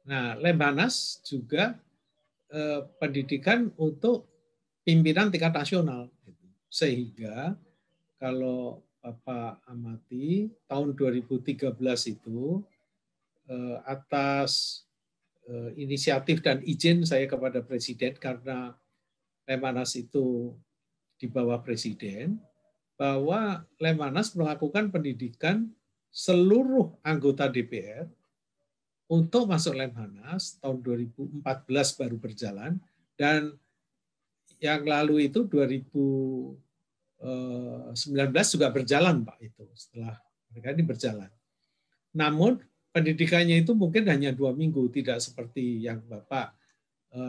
Nah, Lemhanas juga pendidikan untuk pimpinan tingkat nasional. Sehingga kalau Bapak amati tahun 2013 itu atas inisiatif dan izin saya kepada Presiden karena Lemhanas itu di bawah Presiden, bahwa Lemhanas melakukan pendidikan seluruh anggota DPR untuk masuk Lemhanas tahun 2014 baru berjalan, dan yang lalu itu 2019 juga berjalan, Pak, itu setelah mereka ini berjalan. Namun pendidikannya itu mungkin hanya 2 minggu, tidak seperti yang Bapak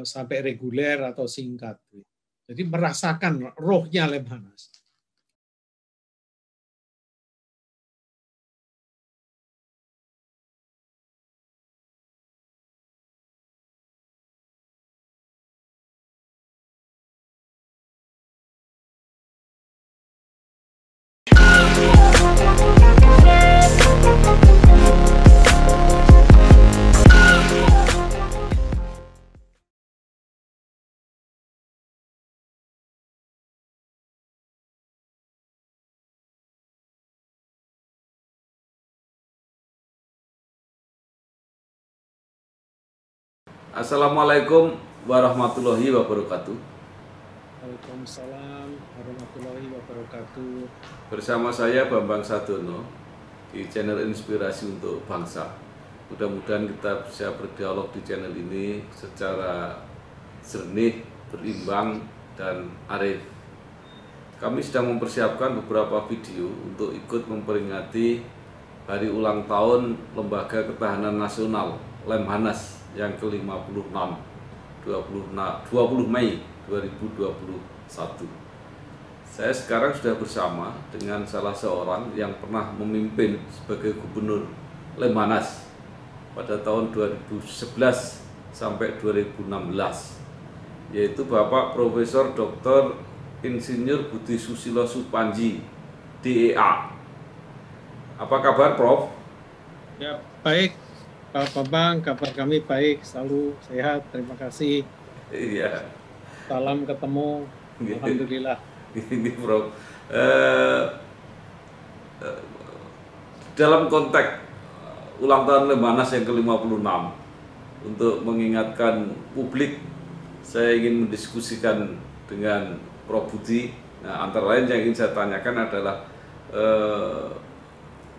sampai reguler atau singkat. Jadi merasakan rohnya Lemhanas. Assalamualaikum warahmatullahi wabarakatuh. Waalaikumsalam warahmatullahi wabarakatuh. Bersama saya Bambang Sadono di channel Inspirasi untuk Bangsa. Mudah-mudahan kita bisa berdialog di channel ini secara jernih, berimbang, dan arif. Kami sedang mempersiapkan beberapa video untuk ikut memperingati hari ulang tahun Lembaga Ketahanan Nasional Lemhanas yang ke-56 20 Mei 2021. Saya sekarang sudah bersama dengan salah seorang yang pernah memimpin sebagai gubernur Lemhanas pada tahun 2011 sampai 2016, yaitu Bapak Profesor Dr. Insinyur Budi Susilo Supanji, DEA. Apa kabar, Prof? Ya, baik Pak Bambang, kabar kami baik, selalu sehat, terima kasih. Iya. Salam ketemu, alhamdulillah. Ini, Prof. Dalam konteks ulang tahun Lemhanas yang ke-56, untuk mengingatkan publik, saya ingin mendiskusikan dengan Prof. Budi. Nah, antara lain yang ingin saya tanyakan adalah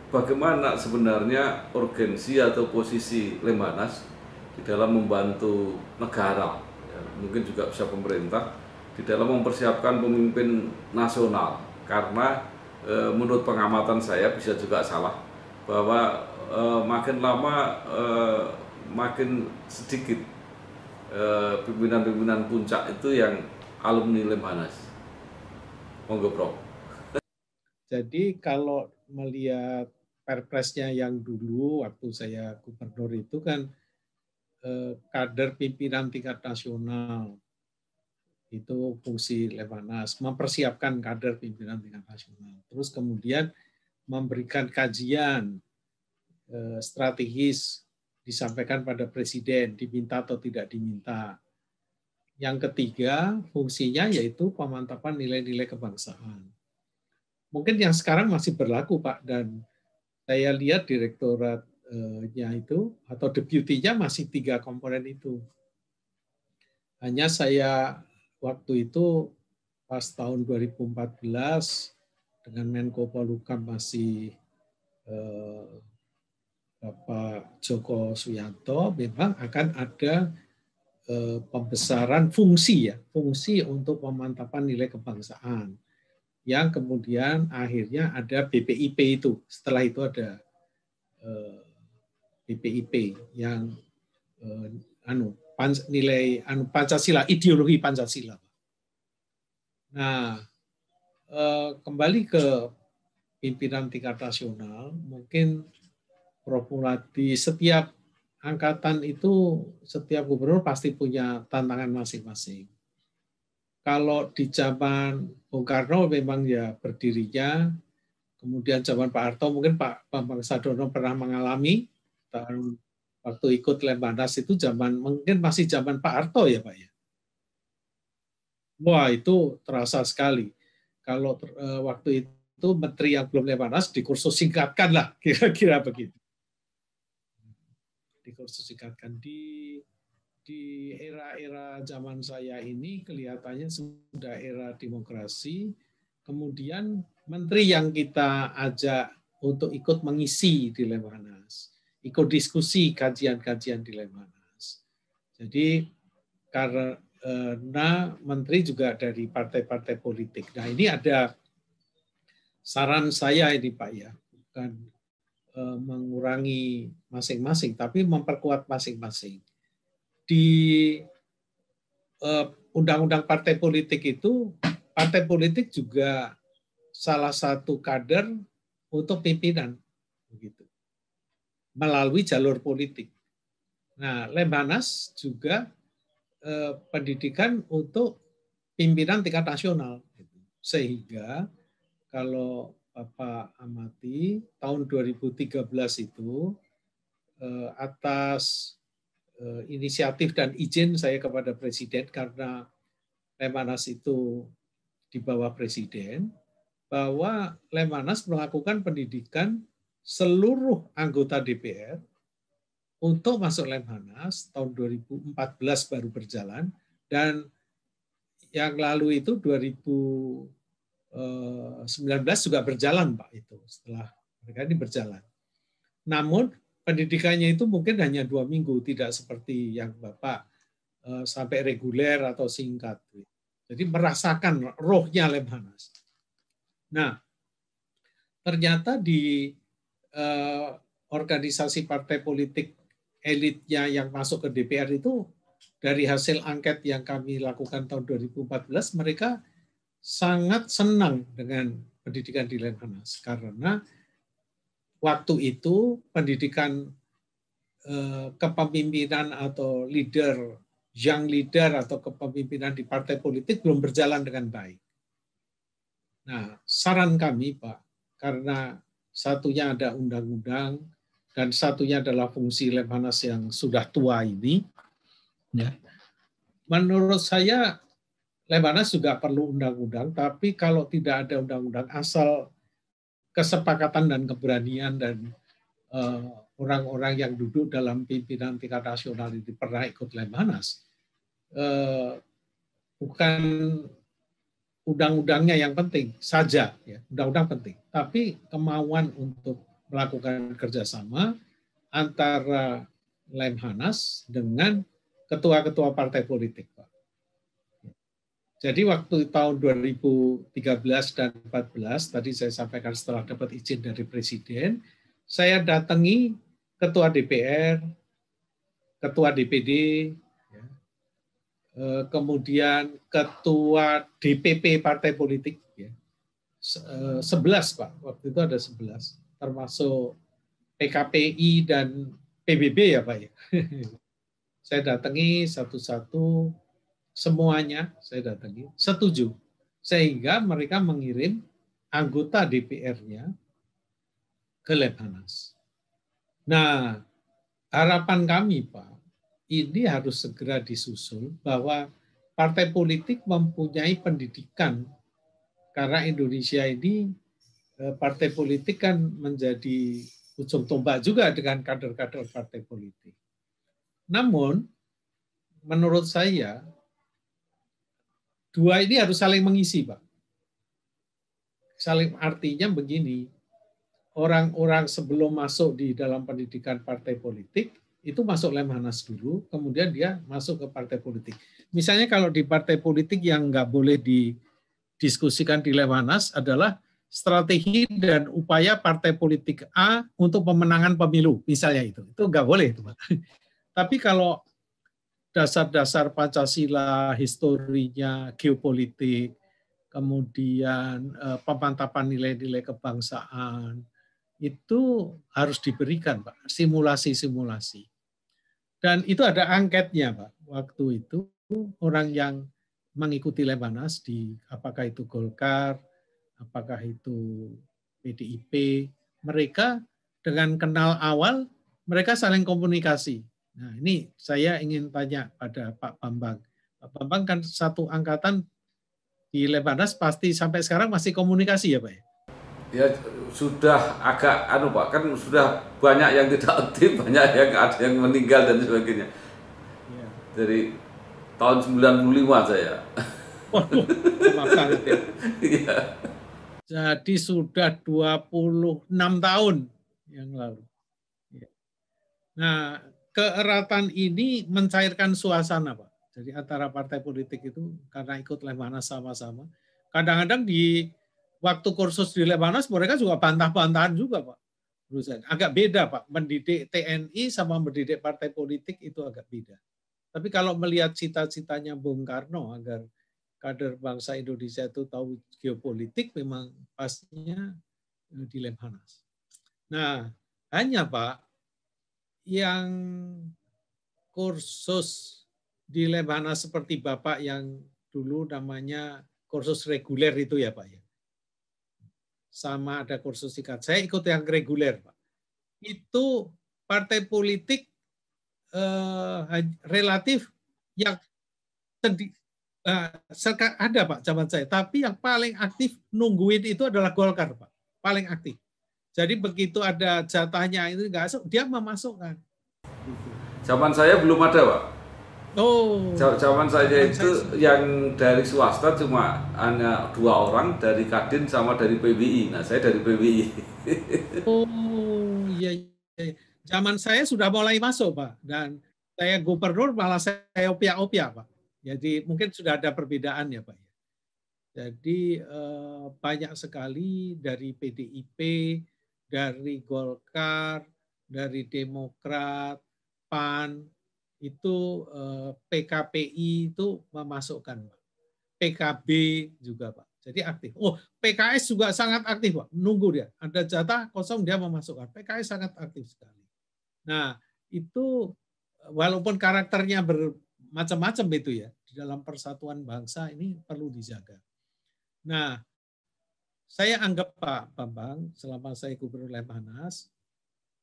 bagaimana sebenarnya urgensi atau posisi Lemhanas di dalam membantu negara, ya, mungkin juga bisa pemerintah, di dalam mempersiapkan pemimpin nasional. Karena menurut pengamatan saya, bisa juga salah, bahwa makin lama makin sedikit pimpinan-pimpinan puncak itu yang alumni Lemhanas. Monggo, Prof. Jadi kalau melihat perpresnya yang dulu waktu saya gubernur itu kan kader pimpinan tingkat nasional itu fungsi Lemhanas, mempersiapkan kader pimpinan tingkat nasional. Terus kemudian memberikan kajian strategis, disampaikan pada Presiden, diminta atau tidak diminta. Yang ketiga, fungsinya yaitu pemantapan nilai-nilai kebangsaan. Mungkin yang sekarang masih berlaku, Pak, dan saya lihat direktoratnya itu atau deputinya masih 3 komponen itu. Hanya saya waktu itu pas tahun 2014 dengan Menko Polhukam masih Bapak Joko Suyanto, memang akan ada pembesaran fungsi untuk pemantapan nilai kebangsaan, yang kemudian akhirnya ada BPIP itu. Setelah itu ada BPIP yang nilai Pancasila, ideologi Pancasila. Nah, kembali ke pimpinan tingkat nasional, mungkin Prof. Muladi, setiap angkatan itu, setiap gubernur pasti punya tantangan masing-masing. Kalau di zaman Bung Karno memang ya berdirinya, kemudian zaman Pak Harto mungkin Pak Bambang Sadono pernah mengalami tahun waktu ikut Lemhanas itu mungkin masih zaman Pak Harto ya Pak ya. Wah itu terasa sekali. Kalau waktu itu menteri yang belum Lemhanas dikursus singkatkan lah, kira-kira begitu. Dikursus singkatkan di era-era zaman saya ini kelihatannya sudah era demokrasi. Kemudian menteri yang kita ajak untuk ikut mengisi di Lemhanas, ikut diskusi kajian-kajian di Lemhanas. Jadi karena menteri juga dari partai-partai politik. Nah ini ada saran saya ini Pak ya, bukan mengurangi masing-masing, tapi memperkuat masing-masing. Di undang-undang partai politik itu, partai politik juga salah satu kader untuk pimpinan, begitu, melalui jalur politik. Nah, Lemhanas juga pendidikan untuk pimpinan tingkat nasional, sehingga kalau Bapak amati tahun 2013 itu atas inisiatif dan izin saya kepada Presiden karena Lemhanas itu di bawah Presiden, bahwa Lemhanas melakukan pendidikan seluruh anggota DPR untuk masuk Lemhanas tahun 2014 baru berjalan, dan yang lalu itu 2019 juga berjalan Pak itu setelah mereka ini berjalan. Namun pendidikannya itu mungkin hanya 2 minggu, tidak seperti yang Bapak sampai reguler atau singkat. Jadi merasakan rohnya Lemhanas. Nah, ternyata di organisasi partai politik elitnya yang masuk ke DPR itu, dari hasil angket yang kami lakukan tahun 2014, mereka sangat senang dengan pendidikan di Lemhanas karena waktu itu pendidikan kepemimpinan atau young leader atau kepemimpinan di partai politik belum berjalan dengan baik. Nah, saran kami Pak, karena satunya ada undang-undang dan satunya adalah fungsi Lemhanas yang sudah tua ini, ya, menurut saya Lemhanas juga perlu undang-undang, tapi kalau tidak ada undang-undang, asal kesepakatan dan keberanian dan orang-orang yang duduk dalam pimpinan tingkat nasional ini pernah ikut Lemhanas, bukan undang-undangnya yang penting saja, ya, undang-undang penting, tapi kemauan untuk melakukan kerjasama antara Lemhanas dengan ketua-ketua partai politik, Pak. Jadi waktu tahun 2013 dan 2014, tadi saya sampaikan setelah dapat izin dari Presiden, saya datangi ketua DPR, ketua DPD, ya, kemudian ketua DPP partai politik, ya, 11 Pak, waktu itu ada 11, termasuk PKPI dan PBB ya Pak ya. Saya datangi satu-satu, semuanya saya datangi, setuju. Sehingga mereka mengirim anggota DPR-nya ke Lemhanas. Nah, harapan kami Pak, ini harus segera disusul bahwa partai politik mempunyai pendidikan, karena Indonesia ini partai politik kan menjadi ujung tombak juga dengan kader-kader partai politik. Namun, menurut saya, dua ini harus saling mengisi, Pak. Saling artinya begini, orang-orang sebelum masuk di dalam pendidikan partai politik, itu masuk Lemhanas dulu, kemudian dia masuk ke partai politik. Misalnya kalau di partai politik yang nggak boleh didiskusikan di Lemhanas adalah strategi dan upaya partai politik A untuk pemenangan pemilu, misalnya itu nggak boleh itu, Pak. Tapi kalau dasar-dasar Pancasila, historinya, geopolitik, kemudian pemantapan nilai-nilai kebangsaan, itu harus diberikan, Pak, simulasi-simulasi. Dan itu ada angketnya, Pak. Waktu itu orang yang mengikuti Lemhanas di apakah itu Golkar, apakah itu PDIP, mereka dengan kenal awal mereka saling komunikasi. Nah, ini saya ingin tanya pada Pak Bambang. Pak Bambang kan satu angkatan di Lemhanas, pasti sampai sekarang masih komunikasi ya Pak? Ya sudah agak Pak, kan sudah banyak yang tidak aktif, banyak yang ada yang meninggal dan sebagainya. Ya. Dari tahun 95 saya. Waduh, lama banget ya. Iya. Jadi sudah 26 tahun yang lalu. Nah, keeratan ini mencairkan suasana, Pak. Jadi antara partai politik itu karena ikut Lemhanas sama-sama. Kadang-kadang di waktu kursus di Lemhanas mereka juga bantah-bantahan juga, Pak. Agak beda, Pak. Mendidik TNI sama mendidik partai politik itu agak beda. Tapi kalau melihat cita-citanya Bung Karno agar kader bangsa Indonesia itu tahu geopolitik, memang pastinya di Lemhanas. Nah, hanya Pak, yang kursus di Lemhanas seperti Bapak yang dulu namanya kursus reguler itu ya Pak ya. Sama ada kursus singkat. Saya ikut yang reguler Pak. Itu partai politik relatif yang ada Pak zaman saya. Tapi yang paling aktif nungguin itu adalah Golkar Pak. Paling aktif. Jadi begitu ada jatahnya itu nggak masuk, dia memasukkan. Zaman saya belum ada, Pak. Oh. Zaman saya itu yang dari swasta cuma hanya 2 orang, dari Kadin sama dari PBI. Nah, saya dari PBI. Oh, iya. Zaman saya sudah mulai masuk, Pak. Dan saya gubernur malah saya opia-opia, Pak. Jadi mungkin sudah ada perbedaan ya, Pak. Jadi banyak sekali dari PDIP, dari Golkar, dari Demokrat, PAN, itu PKPI itu memasukkan, Pak. PKB juga, Pak. Jadi aktif. Oh, PKS juga sangat aktif, Pak. Nunggu dia. Ada jatah kosong dia memasukkan. PKS sangat aktif sekali. Nah, itu walaupun karakternya bermacam-macam itu ya, di dalam persatuan bangsa ini perlu dijaga. Nah, saya anggap Pak Bambang, selama saya Gubernur Lemhanas,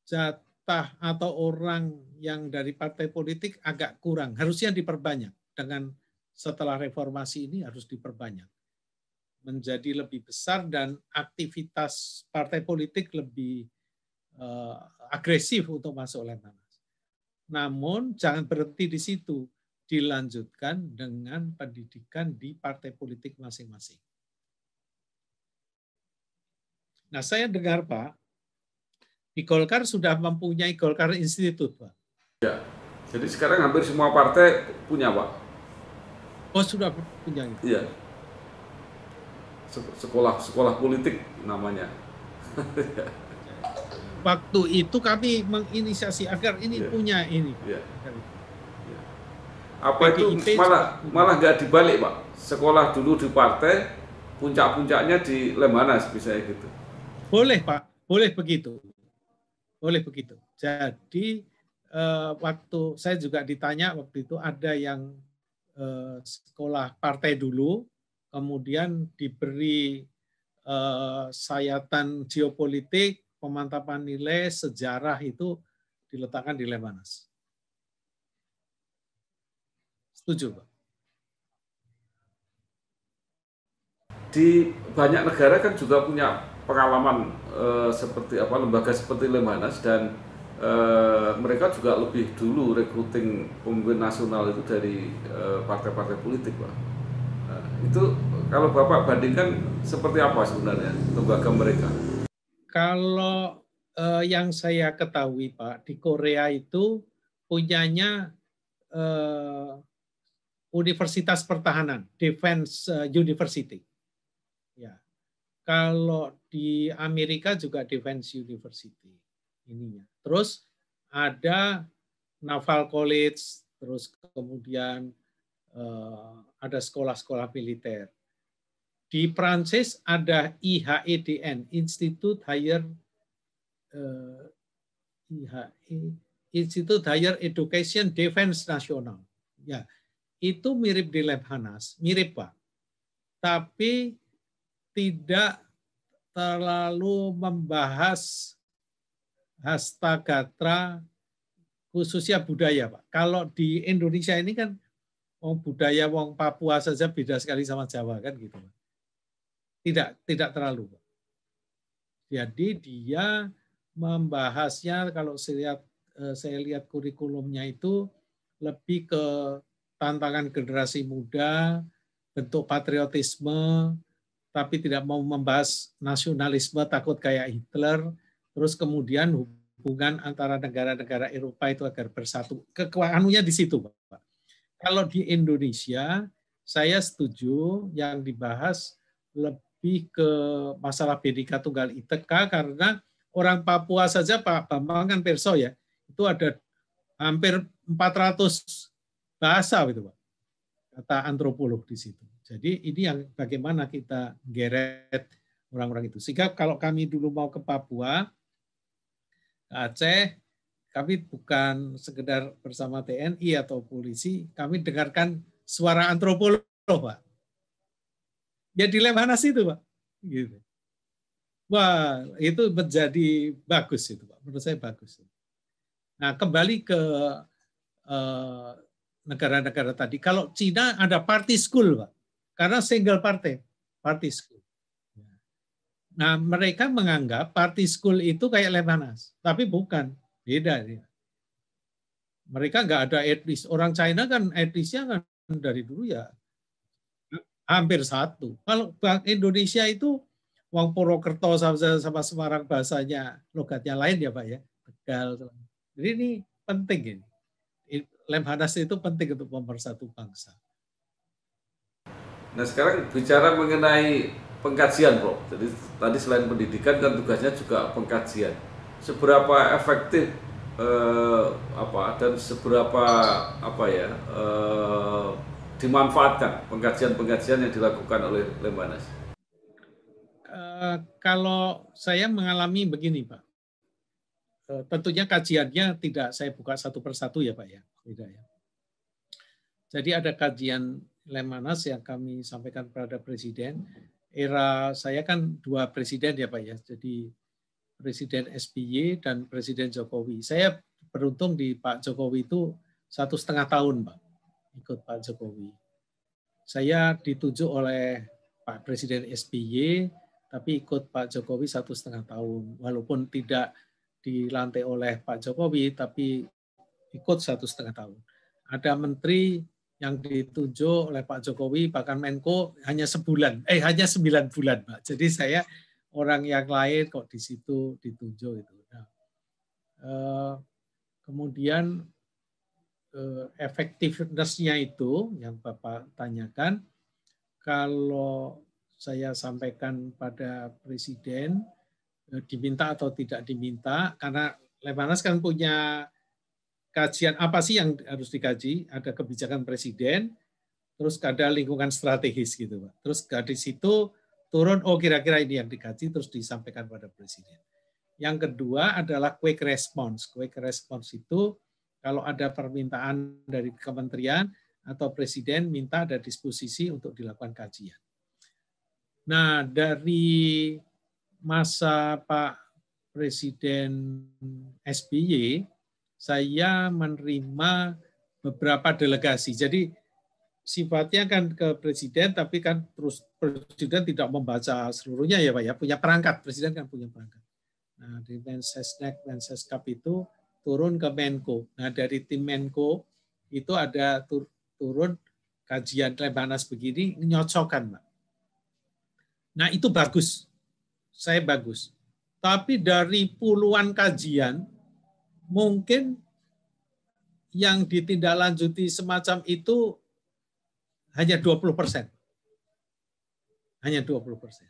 jatah atau orang yang dari partai politik agak kurang. Harusnya diperbanyak. Dengan setelah reformasi ini harus diperbanyak. Menjadi lebih besar dan aktivitas partai politik lebih agresif untuk masuk Lemhanas. Namun jangan berhenti di situ. Dilanjutkan dengan pendidikan di partai politik masing-masing. Nah, saya dengar Pak, di Golkar sudah mempunyai Golkar Institute, Pak. Ya, jadi sekarang hampir semua partai punya, Pak. Oh, sudah punya. Iya. Sekolah politik namanya. Waktu itu kami menginisiasi agar ini punya ini. Ya. Ya. Apa itu malah nggak dibalik, Pak? Sekolah dulu di partai, puncak-puncaknya di Lemhanas, bisa gitu. Boleh Pak, boleh begitu. Boleh begitu. Jadi waktu saya juga ditanya waktu itu ada yang sekolah partai dulu, kemudian diberi sayatan geopolitik, pemantapan nilai, sejarah itu diletakkan di Lemhanas. Setuju, Pak? Di banyak negara kan juga punya pengalaman seperti lembaga seperti Lemhanas, dan mereka juga lebih dulu rekruting pemimpin nasional itu dari partai-partai politik, Pak. Itu kalau Bapak bandingkan seperti apa sebenarnya lembaga mereka? Kalau yang saya ketahui Pak, di Korea itu punyanya Universitas Pertahanan, Defense University. Ya. Kalau di Amerika juga Defense University ininya. Terus ada Naval College, terus kemudian ada sekolah-sekolah militer. Di Prancis ada IHEDN, Institute Higher Institute Higher Education Defense Nasional. Ya, itu mirip di Lemhanas, mirip Pak. Tapi tidak terlalu membahas hasta gatra khususnya budaya, Pak. Kalau di Indonesia ini kan budaya wong Papua saja beda sekali sama Jawa kan gitu. Tidak terlalu, Pak. Jadi dia membahasnya kalau saya lihat kurikulumnya itu lebih ke tantangan generasi muda, bentuk patriotisme, tapi tidak mau membahas nasionalisme takut kayak Hitler, terus kemudian hubungan antara negara-negara Eropa itu agar bersatu. Kekuatannya di situ, Pak. Kalau di Indonesia, saya setuju yang dibahas lebih ke masalah Bhinneka Tunggal Ika karena orang Papua saja Pak Bambang kan Perso ya, itu ada hampir 400 bahasa gitu Pak, kata antropolog di situ. Jadi ini yang bagaimana kita geret orang-orang itu. Sehingga kalau kami dulu mau ke Papua, ke Aceh, kami bukan sekedar bersama TNI atau polisi, kami dengarkan suara antropolog, Pak. Ya di Lemhanas itu, Pak. Gitu. Wah, itu menjadi bagus itu, Pak. Menurut saya bagus. Nah, kembali ke negara-negara tadi. Kalau Cina ada party school, Pak. Karena single party school. Nah, mereka menganggap party school itu kayak Lemhanas, tapi bukan, beda dia. Mereka nggak ada etnis. Orang China kan etnisnya kan dari dulu ya hampir satu. Kalau Bank Indonesia itu Wong Purwokerto sama Semarang bahasanya logatnya lain ya Pak ya. Tegal. Jadi ini penting ini. Lemhanas itu penting untuk mempersatu bangsa. Nah sekarang bicara mengenai pengkajian, Prof. Jadi tadi selain pendidikan kan tugasnya juga pengkajian. Seberapa efektif dan seberapa dimanfaatkan pengkajian-pengkajian yang dilakukan oleh Lemhanas? Kalau saya mengalami begini, Pak. Tentunya kajiannya tidak saya buka satu persatu ya, Pak ya. Tidak ya. Jadi ada kajian Lemhanas yang kami sampaikan kepada Presiden. Era saya kan 2 presiden ya Pak ya. Jadi Presiden SBY dan Presiden Jokowi. Saya beruntung di Pak Jokowi itu 1,5 tahun, Pak, ikut Pak Jokowi. Saya ditunjuk oleh Pak Presiden SBY, tapi ikut Pak Jokowi 1,5 tahun. Walaupun tidak dilantik oleh Pak Jokowi, tapi ikut 1,5 tahun. Ada menteri yang ditunjuk oleh Pak Jokowi, bahkan Menko hanya 9 bulan, Pak. Jadi saya orang yang lain kok di situ ditunjuk itu. Nah, kemudian efektivitasnya itu yang Bapak tanyakan, kalau saya sampaikan pada Presiden diminta atau tidak diminta, karena Lemhanas kan punya kajian apa sih yang harus dikaji, ada kebijakan Presiden, terus ada lingkungan strategis gitu Pak. Terus dari situ turun, oh kira-kira ini yang dikaji, terus disampaikan pada Presiden. Yang kedua adalah quick response. Quick response itu kalau ada permintaan dari kementerian atau Presiden minta ada disposisi untuk dilakukan kajian. Nah, dari masa Pak Presiden SBY, saya menerima beberapa delegasi. Jadi sifatnya kan ke Presiden, tapi kan terus Presiden tidak membaca seluruhnya ya Pak ya, punya perangkat, Presiden kan punya perangkat. Nah di Mensesnek, Menseskap itu turun ke Menko. Nah dari tim Menko itu ada turun kajian Lemhanas begini, nyocokkan Pak. Nah itu bagus, saya bagus. Tapi dari puluhan kajian, mungkin yang ditindaklanjuti semacam itu hanya 20%. Hanya 20%.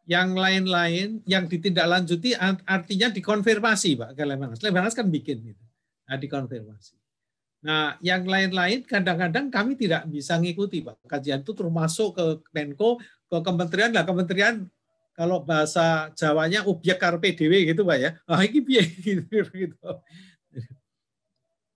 Yang lain-lain yang ditindaklanjuti artinya dikonfirmasi Pak ke Lemhanas. Lemhanas kan bikin gitu. Nah, dikonfirmasi. Nah, yang lain-lain kadang-kadang kami tidak bisa ngikuti Pak. Kajian itu termasuk ke Menko, ke kementerian. Nah, kementerian kalau bahasa Jawanya objek karpe dewe gitu Pak ya. Ah ini piye gitu.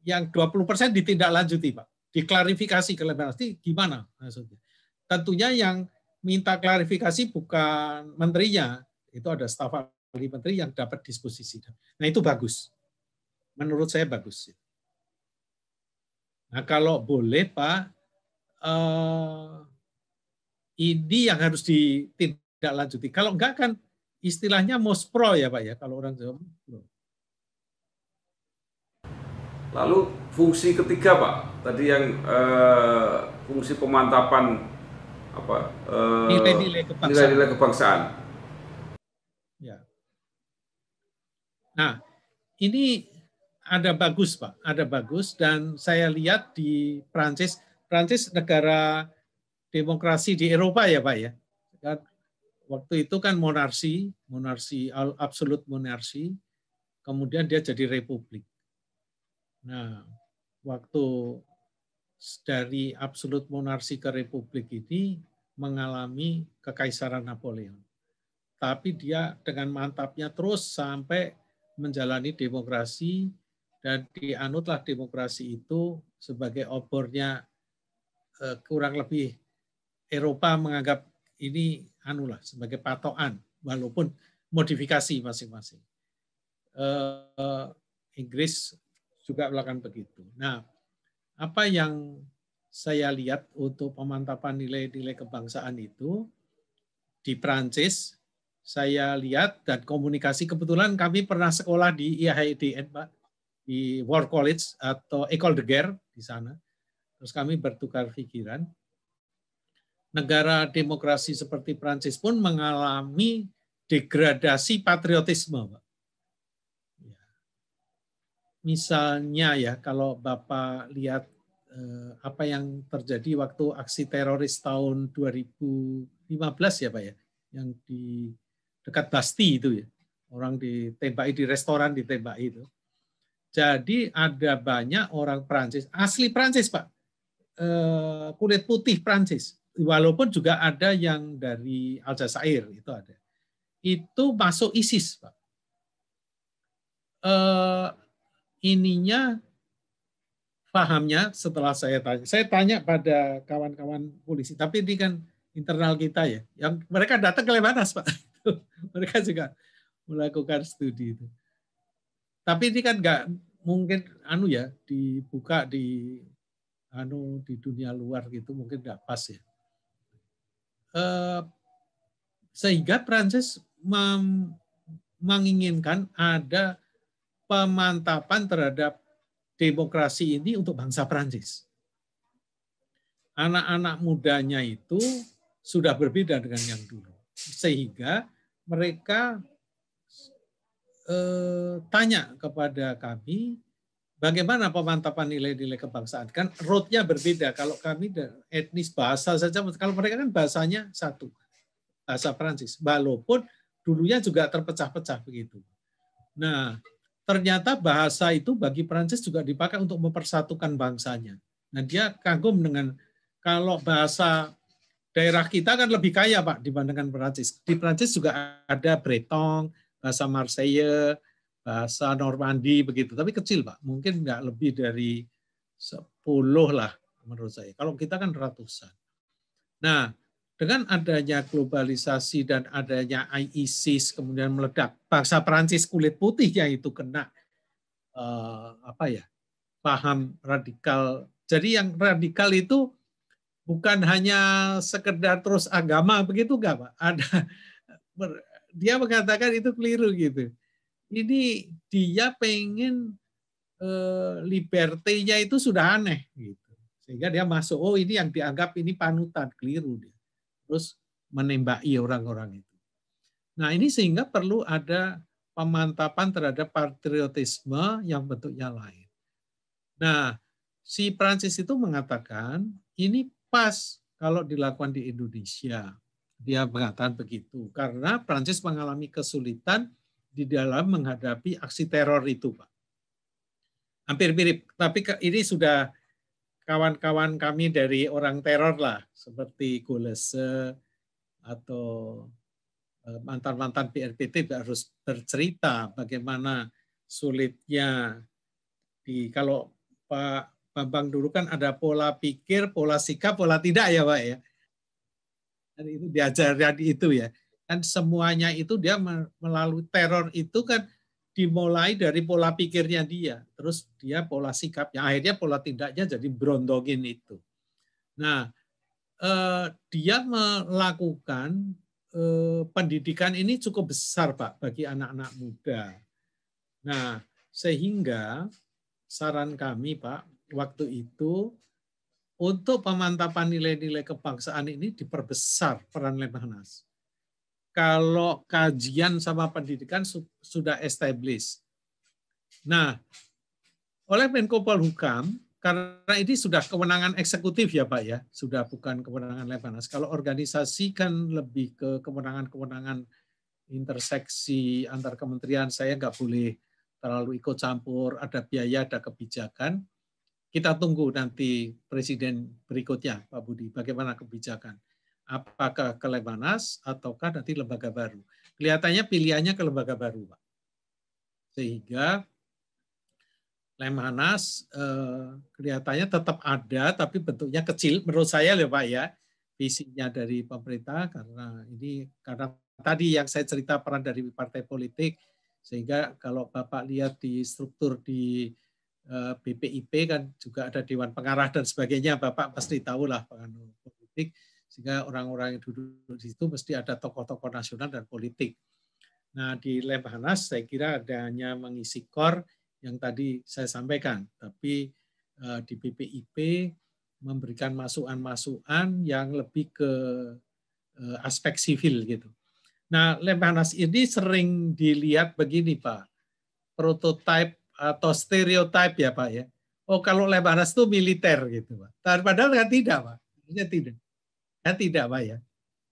Yang 20% ditindaklanjuti Pak. Diklarifikasi ke Lemhanas. Gimana maksudnya? Tentunya yang minta klarifikasi bukan menterinya, itu ada staf ahli menteri yang dapat disposisi. Nah itu bagus, menurut saya bagus. Nah, kalau boleh Pak, ini yang harus ditindaklanjuti. Kalau enggak kan istilahnya mospro ya Pak ya, kalau orang Jawa. Lalu fungsi ketiga Pak, tadi yang fungsi pemantapan apa nilai-nilai kebangsaan. Ya. Nah, ini ada bagus Pak, ada bagus, dan saya lihat di Prancis negara demokrasi di Eropa ya Pak ya. Waktu itu kan monarki absolut monarki, kemudian dia jadi republik. Nah, waktu dari absolut monarki ke republik ini mengalami kekaisaran Napoleon. Tapi dia dengan mantapnya terus sampai menjalani demokrasi, dan dianutlah demokrasi itu sebagai obornya, kurang lebih Eropa menganggap ini sebagai patokan, walaupun modifikasi masing-masing. Inggris juga melakukan begitu. Nah, apa yang saya lihat untuk pemantapan nilai-nilai kebangsaan itu di Prancis, saya lihat dan komunikasi, kebetulan kami pernah sekolah di IAIDN Pak, di War College atau École de Guerre di sana. Terus kami bertukar pikiran. Negara demokrasi seperti Prancis pun mengalami degradasi patriotisme, Pak. Misalnya ya, kalau Bapak lihat apa yang terjadi waktu aksi teroris tahun 2015 ya Pak ya, yang di dekat Bastille itu ya, orang ditembaki di restoran, ditembaki itu. Jadi ada banyak orang Prancis, asli Prancis Pak, kulit putih Prancis, walaupun juga ada yang dari Aljazair, itu ada. Itu masuk ISIS Pak. Ininya pahamnya setelah saya tanya pada kawan-kawan polisi, tapi ini kan internal kita ya, yang mereka datang ke Lemhanas Pak. Mereka juga melakukan studi itu. Tapi ini kan nggak mungkin dibuka di dunia luar gitu, mungkin nggak pas ya. Sehingga Prancis menginginkan ada pemantapan terhadap demokrasi ini untuk bangsa Prancis. Anak-anak mudanya itu sudah berbeda dengan yang dulu. Sehingga mereka tanya kepada kami, bagaimana pemantapan nilai-nilai kebangsaan? Kan road-nya berbeda. Kalau kami etnis bahasa saja, kalau mereka kan bahasanya satu, bahasa Prancis. Walaupun dulunya juga terpecah-pecah begitu. Nah, ternyata bahasa itu bagi Prancis juga dipakai untuk mempersatukan bangsanya. Nah, dia kagum dengan, kalau bahasa daerah kita kan lebih kaya Pak dibandingkan Prancis. Di Prancis juga ada Breton, bahasa Marseille, bahasa Normandi begitu. Tapi kecil Pak, mungkin nggak lebih dari 10 lah menurut saya. Kalau kita kan ratusan. Nah, dengan adanya globalisasi dan adanya ISIS kemudian meledak, bangsa Prancis kulit putihnya itu kena paham radikal. Jadi yang radikal itu bukan hanya sekedar terus agama begitu enggak Pak? Dia mengatakan itu keliru gitu. Ini dia pengen liberty-nya itu sudah aneh gitu. Sehingga dia masuk, ini yang dianggap ini panutan, keliru dia. Terus menembaki orang-orang itu. Nah, ini sehingga perlu ada pemantapan terhadap patriotisme yang bentuknya lain. Nah, si Prancis itu mengatakan ini pas kalau dilakukan di Indonesia. Dia mengatakan begitu karena Prancis mengalami kesulitan di dalam menghadapi aksi teror itu, Pak. Hampir mirip, tapi ini sudah kawan-kawan kami dari orang teror lah, seperti Golese atau mantan-mantan PRPT harus bercerita bagaimana sulitnya kalau Pak Bambang dulu kan ada pola pikir, pola sikap, pola tidak ya Pak ya. Dan itu diajarkan itu ya. Dan semuanya itu dia melalui teror itu kan dimulai dari pola pikirnya dia, terus dia pola sikapnya, akhirnya pola tindaknya jadi berontokin itu. Nah, dia melakukan pendidikan ini cukup besar, Pak, bagi anak-anak muda. Nah, sehingga saran kami, Pak, waktu itu untuk pemantapan nilai-nilai kebangsaan ini diperbesar peran Lemhanas. Kalau kajian sama pendidikan sudah established. Nah, oleh Menko Polhukam, karena ini sudah kewenangan eksekutif ya Pak ya, sudah bukan kewenangan Lemhanas. Kalau organisasi kan lebih ke kewenangan-kewenangan interseksi antar kementerian, saya nggak boleh terlalu ikut campur, ada biaya, ada kebijakan. Kita tunggu nanti Presiden berikutnya, Pak Budi, bagaimana kebijakan. Apakah ke Lemhanas ataukah nanti lembaga baru. Kelihatannya pilihannya ke lembaga baru, Pak. Sehingga Lemhanas kelihatannya tetap ada, tapi bentuknya kecil. Menurut saya ya Pak ya, visinya dari pemerintah, karena tadi yang saya cerita peran dari partai politik, sehingga kalau Bapak lihat di struktur di BPIP kan juga ada Dewan Pengarah dan sebagainya, Bapak pasti tahu lah pengaruh politik, sehingga orang-orang yang duduk di situ mesti ada tokoh-tokoh nasional dan politik. Nah di Lemhanas saya kira hanya mengisi core yang tadi saya sampaikan, tapi di BPIP memberikan masukan-masukan yang lebih ke aspek sivil gitu. Nah Lemhanas ini sering dilihat begini Pak, prototipe atau stereotip ya Pak ya. Oh kalau Lemhanas itu militer gitu Pak. Padahal kan tidak Pak. Tidak. Kan tidak Pak ya.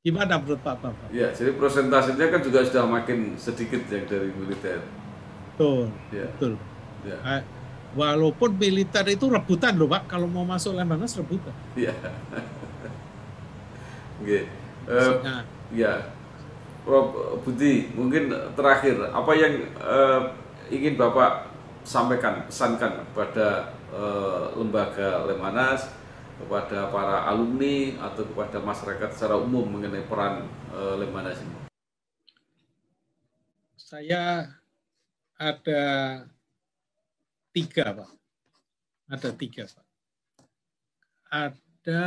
Gimana menurut Pak Bapak? Ya, jadi prosentasenya kan juga sudah makin sedikit yang dari militer. Betul. Ya. Betul. Ya. Walaupun militer itu rebutan loh Pak. Kalau mau masuk Lemhanas rebutan. Iya. Oke. Ya. Prof. Budi, mungkin terakhir, apa yang ingin Bapak sampaikan, pesankan kepada lembaga Lemhanas, kepada para alumni, atau kepada masyarakat secara umum mengenai peran Lemhanas ini? Saya ada 3, Pak. Ada 3, Pak. Ada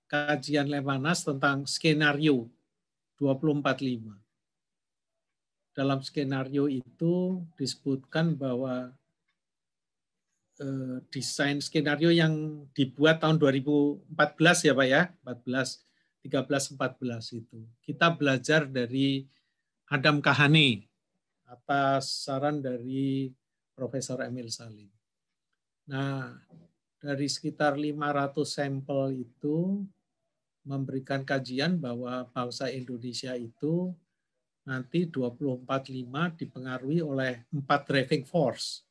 kajian Lemhanas tentang skenario 2045. Dalam skenario itu disebutkan bahwa desain skenario yang dibuat tahun 2014 ya Pak ya, 13, 14 itu. Kita belajar dari Adam Kahane atas saran dari Profesor Emil Salim. Nah, dari sekitar 500 sampel itu memberikan kajian bahwa bangsa Indonesia itu nanti 2045 dipengaruhi oleh 4 driving force.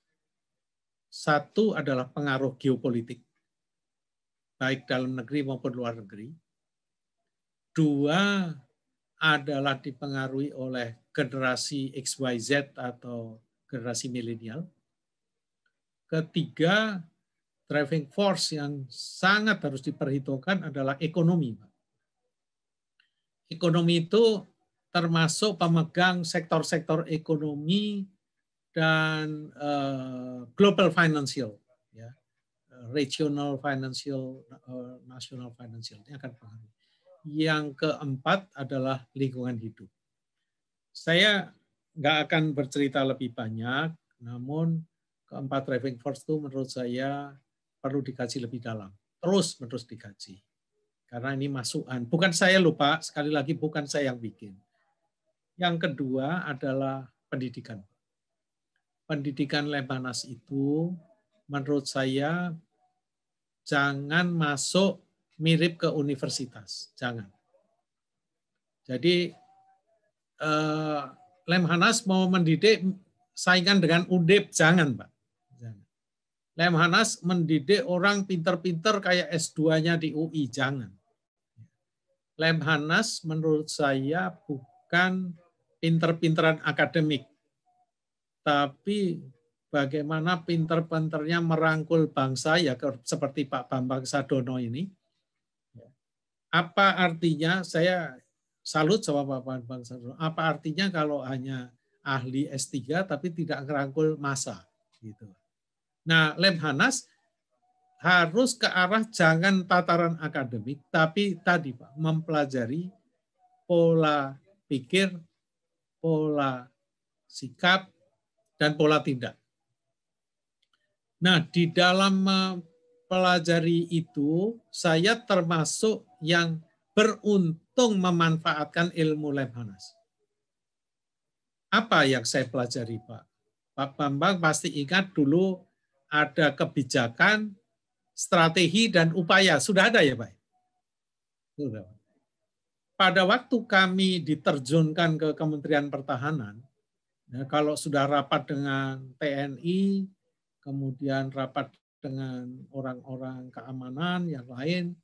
1 adalah pengaruh geopolitik, baik dalam negeri maupun luar negeri. 2 adalah dipengaruhi oleh generasi XYZ atau generasi milenial. 3, driving force yang sangat harus diperhitungkan adalah ekonomi. Ekonomi itu termasuk pemegang sektor-sektor ekonomi dan global financial, ya, regional financial, national financial ini akan pengaruh. Yang keempat adalah lingkungan hidup. Saya nggak akan bercerita lebih banyak, namun keempat driving force itu menurut saya perlu dikaji lebih dalam, terus-menerus dikaji. Karena ini masukan, bukan saya lupa, sekali lagi bukan saya yang bikin. Yang kedua adalah pendidikan. Pendidikan Lemhanas itu menurut saya jangan masuk mirip ke universitas, jangan. Jadi Lemhanas mau mendidik saingan dengan Undip, jangan Pak. Lemhanas mendidik orang pinter-pinter kayak S2-nya di UI, jangan. Lemhanas menurut saya bukan pinter-pinteran akademik, tapi bagaimana pinter-pinternya merangkul bangsa, ya seperti Pak Bambang Sadono ini. Apa artinya, saya salut sama Pak Bambang Sadono, apa artinya kalau hanya ahli S3 tapi tidak ngerangkul massa gitu. Nah, Lemhanas harus ke arah jangan tataran akademik tapi tadi Pak mempelajari pola pikir, pola sikap dan pola tindak. Nah, di dalam mempelajari itu saya termasuk yang beruntung memanfaatkan ilmu Lemhanas. Apa yang saya pelajari, Pak? Pak Bambang pasti ingat dulu ada kebijakan, strategi, dan upaya. Sudah ada ya, Pak? Sudah. Pada waktu kami diterjunkan ke Kementerian Pertahanan, ya, kalau sudah rapat dengan TNI, kemudian rapat dengan orang-orang keamanan yang lain,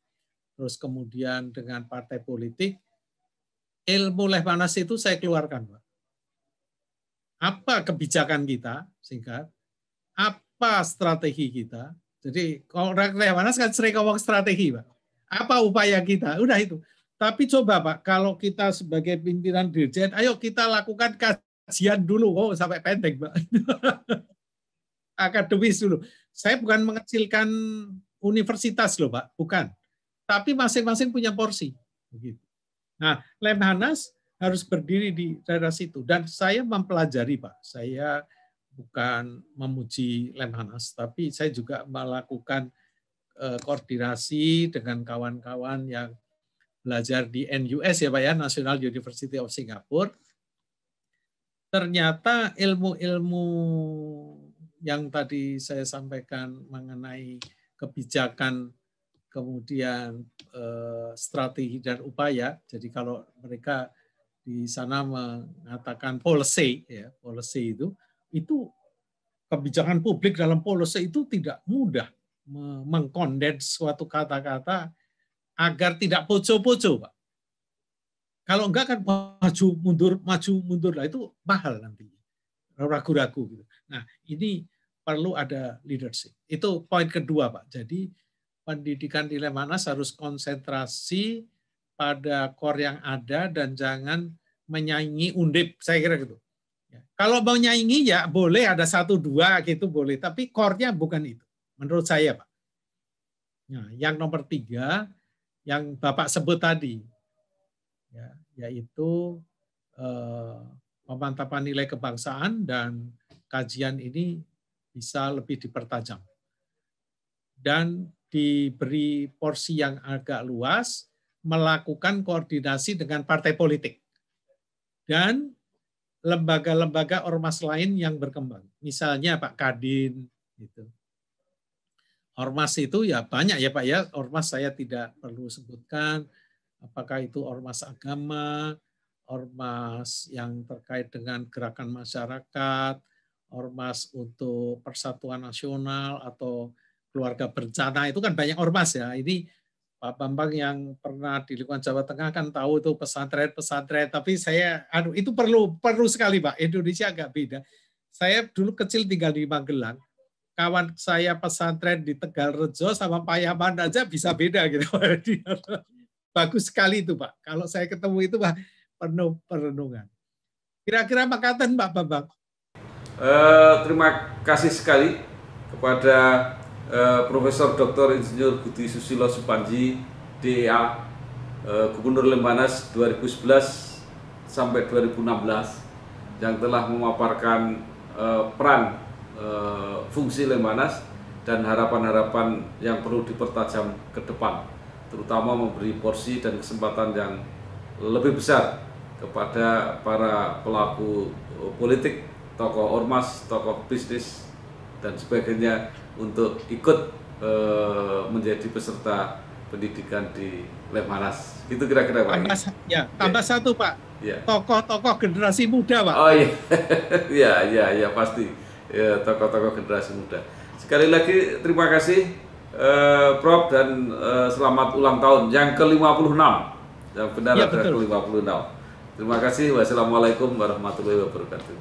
terus kemudian dengan partai politik, ilmu Lemhanas itu saya keluarkan, Pak. Apa kebijakan kita, singkat, apa strategi kita. Jadi orang Lemhanas kan sering ngomong strategi, Pak. Apa upaya kita, udah itu. Tapi coba Pak, kalau kita sebagai pimpinan Dirjen, ayo kita lakukan kajian dulu, sampai pendek Pak. Akademis dulu. Saya bukan mengecilkan universitas loh Pak, bukan. Tapi masing-masing punya porsi. Begitu. Nah, Lemhanas harus berdiri di daerah situ. Dan saya mempelajari, Pak. Saya bukan memuji Lemhanas, tapi saya juga melakukan koordinasi dengan kawan-kawan yang belajar di NUS ya Pak ya, National University of Singapore. Ternyata ilmu-ilmu yang tadi saya sampaikan mengenai kebijakan, kemudian strategi dan upaya. Jadi kalau mereka di sana mengatakan policy, ya policy itu kebijakan publik dalam policy itu tidak mudah mengkondens suatu kata-kata agar tidak poco-poco, Pak. Kalau enggak kan maju mundur lah, itu mahal nantinya, ragu-ragu gitu. Nah ini perlu ada leadership. Itu poin kedua, Pak. Jadi pendidikan di Lemhanas harus konsentrasi pada core yang ada dan jangan menyaingi Undip, saya kira gitu. Kalau mau nyaingi ya boleh ada 1-2 gitu boleh, tapi core-nya bukan itu, menurut saya Pak. Nah, yang nomor 3 yang Bapak sebut tadi, ya, yaitu pemantapan nilai kebangsaan dan kajian ini bisa lebih dipertajam dan diberi porsi yang agak luas, melakukan koordinasi dengan partai politik dan lembaga-lembaga ormas lain yang berkembang. Misalnya Pak Kadin, gitu. Ormas itu ya banyak ya Pak ya, ormas saya tidak perlu sebutkan, apakah itu ormas agama, ormas yang terkait dengan gerakan masyarakat, ormas untuk persatuan nasional atau keluarga berencana, itu kan banyak ormas ya. Ini Pak Bambang yang pernah di lingkungan Jawa Tengah kan tahu itu pesantren, tapi saya itu perlu sekali Pak. Indonesia agak beda. Saya dulu kecil tinggal di Magelang. Kawan saya pesantren di Tegalrejo sama Payaman aja bisa beda gitu. Bagus sekali itu Pak. Kalau saya ketemu itu Pak, penuh perenungan. Kira-kira makatan Pak Bambang. Terima kasih sekali kepada Profesor Dr. Insinyur Budi Susilo Supanji, DEA, Gubernur Lemhanas 2011 sampai 2016, yang telah memaparkan peran fungsi Lemhanas dan harapan-harapan yang perlu dipertajam ke depan, terutama memberi porsi dan kesempatan yang lebih besar kepada para pelaku politik, tokoh ormas, tokoh bisnis, dan sebagainya untuk ikut menjadi peserta pendidikan di Lemhanas. Itu kira-kira Pak. Tambah satu Pak. Ya. Tokoh-tokoh generasi muda Pak. Oh iya. ya pasti. Ya, tokoh-tokoh generasi muda. Sekali lagi terima kasih Prof dan selamat ulang tahun yang ke-56. Yang benar ya, adalah ke-56. Terima kasih. Wassalamualaikum warahmatullahi wabarakatuh.